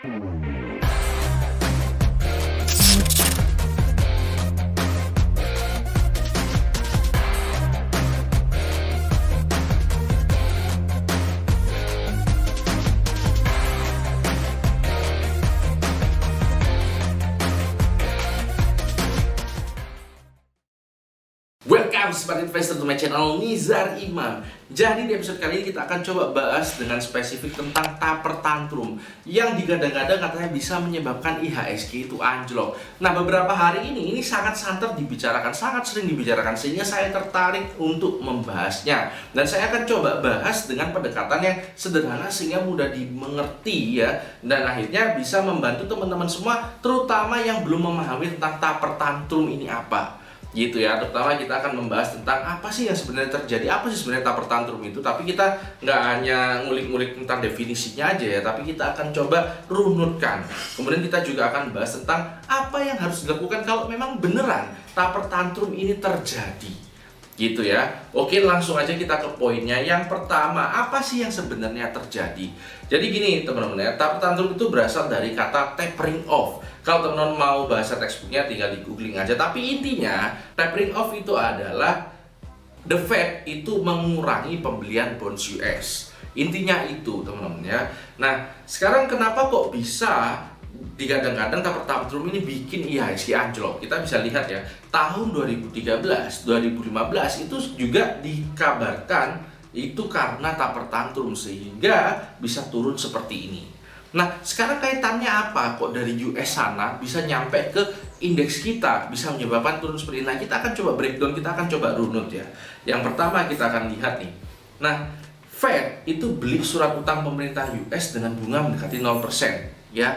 Welcome Smart Investor to my channel Nizar Imam. Jadi di episode kali ini kita akan coba bahas dengan spesifik tentang taper tantrum yang digadang-gadang katanya bisa menyebabkan IHSG itu anjlok. Nah, beberapa hari ini sangat santer dibicarakan, sangat sering dibicarakan, sehingga saya tertarik untuk membahasnya. Dan saya akan coba bahas dengan pendekatan yang sederhana sehingga mudah dimengerti ya, dan akhirnya bisa membantu teman-teman semua, terutama yang belum memahami tentang taper tantrum ini apa. Gitu ya, terutama kita akan membahas tentang apa sih yang sebenarnya terjadi, apa sih sebenarnya taper tantrum itu. Tapi kita nggak hanya ngulik-ngulik tentang definisinya aja ya, tapi kita akan coba runutkan. Kemudian kita juga akan bahas tentang apa yang harus dilakukan kalau memang beneran taper tantrum ini terjadi. Gitu ya. Oke, langsung aja kita ke poinnya. Yang pertama, apa sih yang sebenarnya terjadi? Jadi gini teman-teman ya, taper tantrum itu berasal dari kata tapering off. Kalau teman-teman mau bahasa textbooknya tinggal di googling aja. Tapi intinya tapering off itu adalah the Fed itu mengurangi pembelian bonds US. Intinya itu teman-teman ya. Nah, sekarang kenapa kok bisa digadang-gadang taper tantrum ini bikin IHSG anjlok? Kita bisa lihat ya, tahun 2013, 2015 itu juga dikabarkan itu karena taper tantrum sehingga bisa turun seperti ini. Nah, sekarang kaitannya apa? Kok dari US sana bisa nyampe ke indeks kita, bisa menyebabkan turun seperti ini? Nah, kita akan coba breakdown, kita akan coba runut ya. Yang pertama kita akan lihat nih. Nah, Fed itu beli surat utang pemerintah US dengan bunga mendekati 0% ya.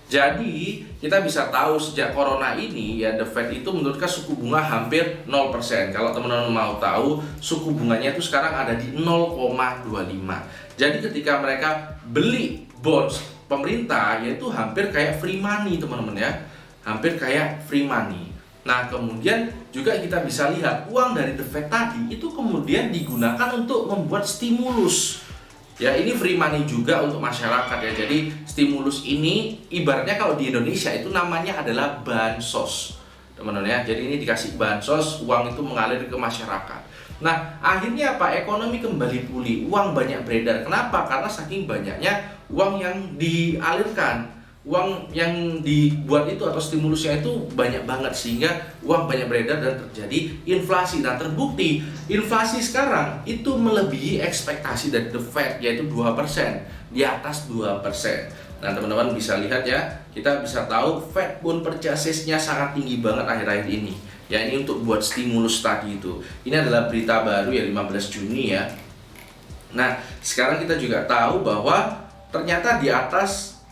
Jadi, kita bisa tahu sejak corona ini ya, the Fed itu menurunkan suku bunga hampir 0%. Kalau teman-teman mau tahu, suku bunganya itu sekarang ada di 0,25. Jadi ketika mereka beli bonds pemerintah, yaitu hampir kayak free money teman-teman ya, hampir kayak free money. Nah, kemudian juga kita bisa lihat uang dari the Fed tadi itu kemudian digunakan untuk membuat stimulus. Ya, ini free money juga untuk masyarakat ya. Jadi stimulus ini ibaratnya kalau di Indonesia itu namanya adalah bansos, teman-teman ya. Jadi ini dikasih bansos, uang itu mengalir ke masyarakat. Nah, akhirnya apa? Ekonomi kembali pulih, uang banyak beredar. Kenapa? Karena saking banyaknya uang yang dialirkan, uang yang dibuat itu atau stimulusnya itu banyak banget sehingga uang banyak beredar dan terjadi inflasi. Dan terbukti inflasi sekarang itu melebihi ekspektasi dari the Fed, yaitu 2%, di atas 2%. Nah, teman-teman bisa lihat ya, kita bisa tahu Fed pun purchase-nya sangat tinggi banget akhir-akhir ini. Ya, ini untuk buat stimulus tadi itu. Ini adalah berita baru ya, 15 Juni ya. Nah, sekarang kita juga tahu bahwa ternyata di atas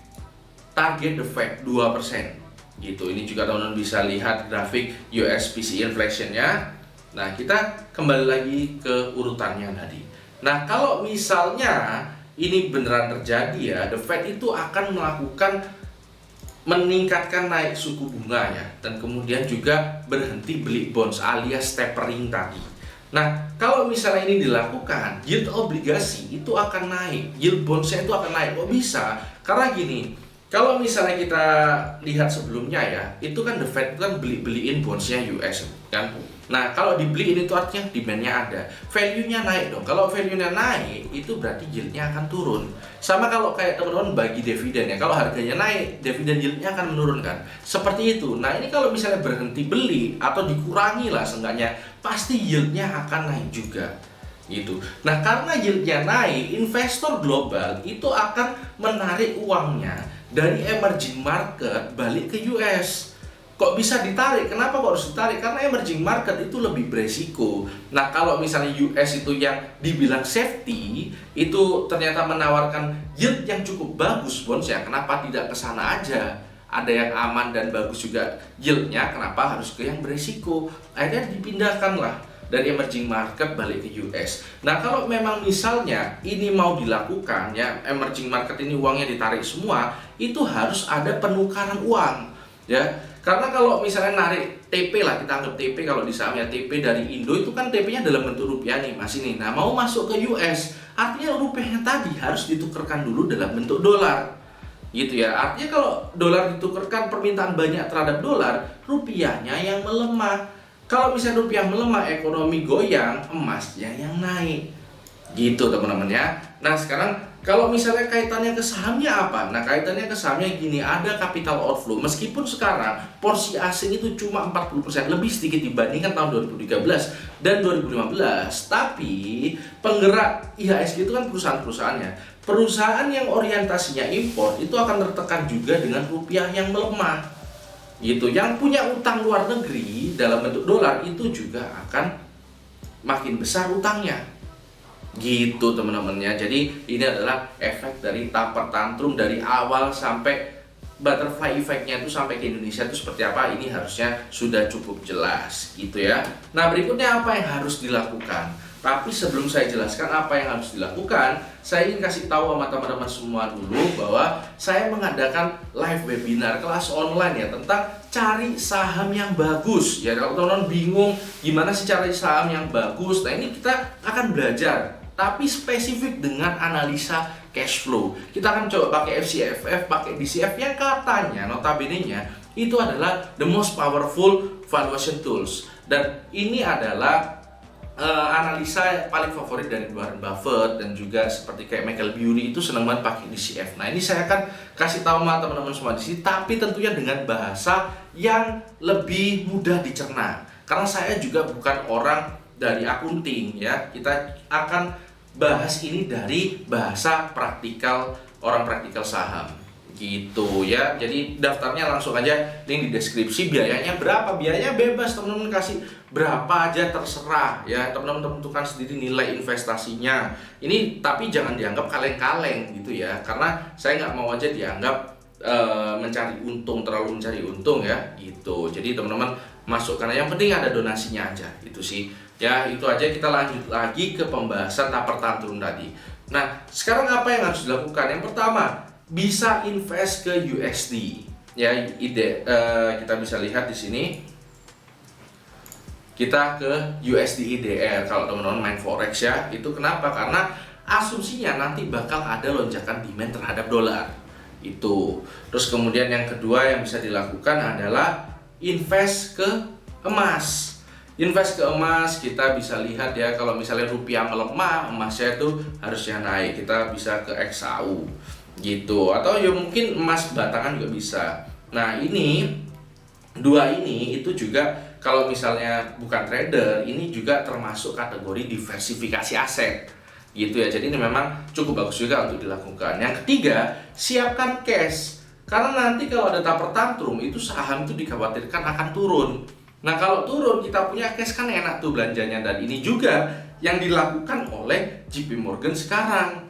target the Fed 2% gitu. Ini juga teman-teman bisa lihat grafik US PCE inflation-nya. Nah, kita kembali lagi ke urutannya tadi. Nah, kalau misalnya ini beneran terjadi ya, the Fed itu akan melakukan meningkatkan naik suku bunga ya, dan kemudian juga berhenti beli bonds alias tapering tadi. Nah, kalau misalnya ini dilakukan, yield obligasi itu akan naik, yield bondsnya itu akan naik. Kok bisa? Karena gini, kalau misalnya kita lihat sebelumnya ya, itu kan the Fed kan beliin bondsnya US kan. Nah, kalau dibeliin itu artinya demand-nya ada, value-nya naik dong. Kalau value-nya naik, itu berarti yield-nya akan turun. Sama kalau kayak teman-teman bagi dividen ya, kalau harganya naik, dividen yield-nya akan menurunkan. Seperti itu. Nah, ini kalau misalnya berhenti beli atau dikurangi lah seenggaknya, pasti yield-nya akan naik juga. Gitu. Nah, karena yield-nya naik, investor global itu akan menarik uangnya dari emerging market balik ke US. Kok bisa ditarik? Kenapa kok harus ditarik? Karena emerging market itu lebih beresiko. Nah, kalau misalnya US itu yang dibilang safety, itu ternyata menawarkan yield yang cukup bagus bondsnya, kenapa tidak ke sana aja? Ada yang aman dan bagus juga yieldnya, kenapa harus ke yang beresiko? Akhirnya dipindahkanlah dari emerging market balik ke US. Nah, kalau memang misalnya ini mau dilakukan ya, emerging market ini uangnya ditarik semua, itu harus ada penukaran uang ya. Karena kalau misalnya narik TP lah, kita anggap TP kalau di sahamnya TP dari Indo itu kan TP-nya dalam bentuk rupiah nih Mas ini. Nah, mau masuk ke US, artinya rupiahnya tadi harus ditukarkan dulu dalam bentuk dolar. gitu ya. Artinya kalau dolar ditukarkan, permintaan banyak terhadap dolar, rupiahnya yang melemah. Kalau misalnya rupiah melemah, ekonomi goyang, emasnya yang naik. Gitu teman-teman ya. Nah sekarang kalau misalnya kaitannya ke sahamnya apa? Nah kaitannya ke sahamnya gini, ada capital outflow. Meskipun sekarang porsi asing itu cuma 40%, lebih sedikit dibandingkan tahun 2013 dan 2015. Tapi penggerak IHSG itu kan perusahaan-perusahaannya. Perusahaan yang orientasinya impor itu akan tertekan juga dengan rupiah yang melemah. Gitu. Yang punya utang luar negeri dalam bentuk dolar itu juga akan makin besar utangnya. Gitu teman-teman ya. Jadi ini adalah efek dari taper tantrum dari awal sampai butterfly effect-nya itu sampai ke Indonesia itu seperti apa, ini harusnya sudah cukup jelas gitu ya. Nah berikutnya apa yang harus dilakukan? Tapi sebelum saya jelaskan apa yang harus dilakukan, saya ingin kasih tahu sama teman-teman semua dulu bahwa saya mengadakan live webinar kelas online ya tentang cari saham yang bagus. Ya kalau teman-teman bingung gimana sih cari saham yang bagus, nah ini kita akan belajar. Tapi spesifik dengan analisa cash flow. Kita akan coba pakai FCFF, pakai DCF yang katanya notabene-nya itu adalah the most powerful valuation tools. Dan ini adalah analisa paling favorit dari Warren Buffett dan juga seperti kayak Michael Burry itu senang banget pakai DCF. Nah ini saya akan kasih tahu sama teman-teman semua di sini, tapi tentunya dengan bahasa yang lebih mudah dicerna. Karena saya juga bukan orang dari akunting ya. Kita akan bahas ini dari bahasa praktikal orang praktikal saham. Gitu ya. Jadi daftarnya langsung aja, link di deskripsi. Biayanya berapa? Biayanya bebas, teman-teman kasih berapa aja terserah ya. Teman-teman tentukan sendiri nilai investasinya. Ini tapi jangan dianggap kaleng-kaleng gitu ya. Karena saya nggak mau aja dianggap mencari untung, terlalu mencari untung ya gitu. Jadi teman-teman masukkan, yang penting ada donasinya aja itu sih. Ya itu aja, kita lanjut lagi ke pembahasan taper tantrum tadi. Nah sekarang apa yang harus dilakukan? Yang pertama, bisa invest ke USD. Ya, kita bisa lihat di sini. Kita ke USD IDR kalau teman-teman main forex ya. Itu kenapa? Karena asumsinya nanti bakal ada lonjakan demand terhadap dolar. Itu. Terus kemudian yang kedua yang bisa dilakukan adalah invest ke emas. Invest ke emas, kita bisa lihat ya, kalau misalnya rupiah melemah, emasnya itu harusnya naik. Kita bisa ke XAU gitu, atau ya mungkin emas batangan juga bisa. Nah ini dua ini itu juga kalau misalnya bukan trader, ini juga termasuk kategori diversifikasi aset gitu ya. Jadi ini memang cukup bagus juga untuk dilakukan. Yang ketiga, siapkan cash, karena nanti kalau ada taper tantrum itu saham itu dikhawatirkan akan turun. Nah kalau turun kita punya cash kan enak tuh belanjanya. Dan ini juga yang dilakukan oleh JP Morgan sekarang.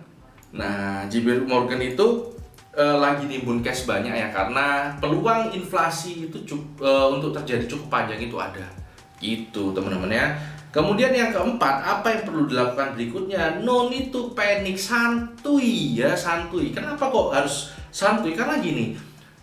Nah, JP Morgan itu lagi nimbun cash banyak ya, karena peluang inflasi itu untuk terjadi cukup panjang itu ada. Gitu teman-teman ya. Kemudian yang keempat, apa yang perlu dilakukan berikutnya? No need to panic, santuy ya, santuy. Kenapa kok harus santuy? Karena gini,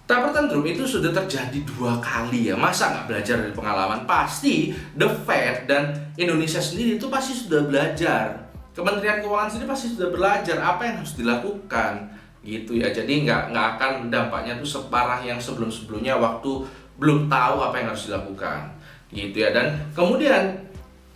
taper tantrum itu sudah terjadi 2 kali ya. Masa nggak belajar dari pengalaman? Pasti The Fed dan Indonesia sendiri itu pasti sudah belajar. Kementerian Keuangan sendiri pasti sudah belajar apa yang harus dilakukan gitu ya. Jadi nggak akan dampaknya tuh separah yang sebelum-sebelumnya waktu belum tahu apa yang harus dilakukan gitu ya. Dan kemudian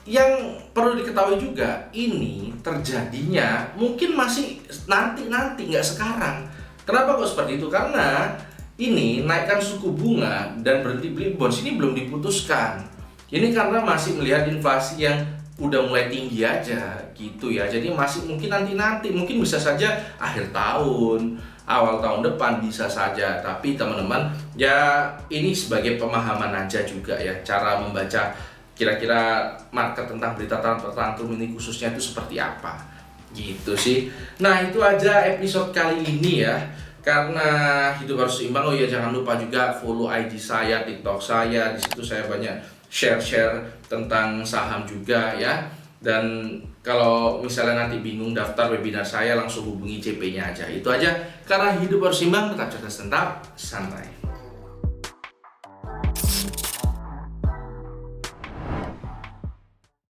yang perlu diketahui juga, ini terjadinya mungkin masih nanti nggak sekarang. Kenapa kok seperti itu? Karena ini naikkan suku bunga dan berhenti beli bonds ini belum diputuskan. Ini karena masih melihat inflasi yang udah mulai tinggi aja gitu ya. Jadi masih mungkin nanti mungkin bisa saja akhir tahun, awal tahun depan bisa saja. Tapi teman-teman ya ini sebagai pemahaman aja juga ya, cara membaca kira-kira market tentang berita taper tantrum ini khususnya itu seperti apa gitu sih. Nah itu aja episode kali ini ya. Karena hidup harus seimbang. Oh ya jangan lupa juga follow IG saya, TikTok saya. Di situ saya banyak share tentang saham juga ya. Dan kalau misalnya nanti bingung daftar webinar saya, langsung hubungi CP-nya aja. Itu aja. Karena hidup harus seimbang, tetap cerdas, tetap santai.